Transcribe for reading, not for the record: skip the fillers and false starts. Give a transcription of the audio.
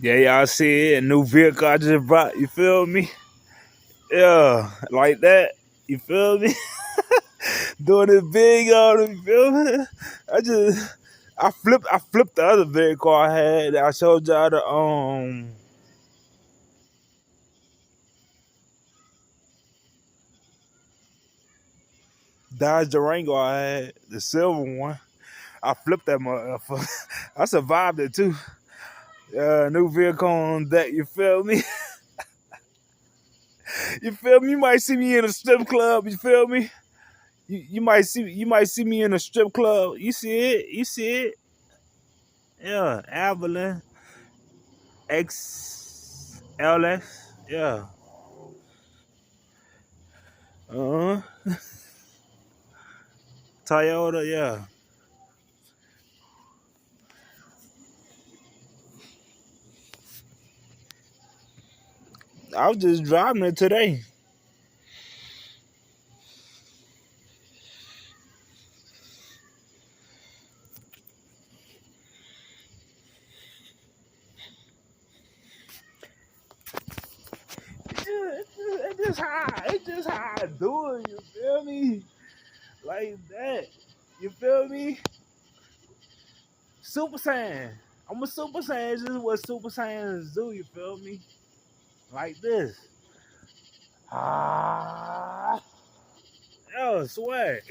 Yeah, y'all see it. A new vehicle I just bought. You feel me? Yeah, like that. You feel me? Doing it big on it. You feel me? I just I flipped the other vehicle I had. I showed y'all the Dodge Durango I had, the silver one. I flipped that motherfucker. I survived it too. New vehicle on deck. You feel me? You feel me? You might see me in a strip club. You feel me? You might see me in a strip club. You see it? You see it? Yeah, Avalon XLS. Yeah. Uh huh. Toyota. Yeah. I was just driving it today. It's just how I do it. You feel me? Like that. You feel me? Super Saiyan. I'm a Super Saiyan. This is what Super Saiyans do. You feel me? Like this. Ah. Yo, swag.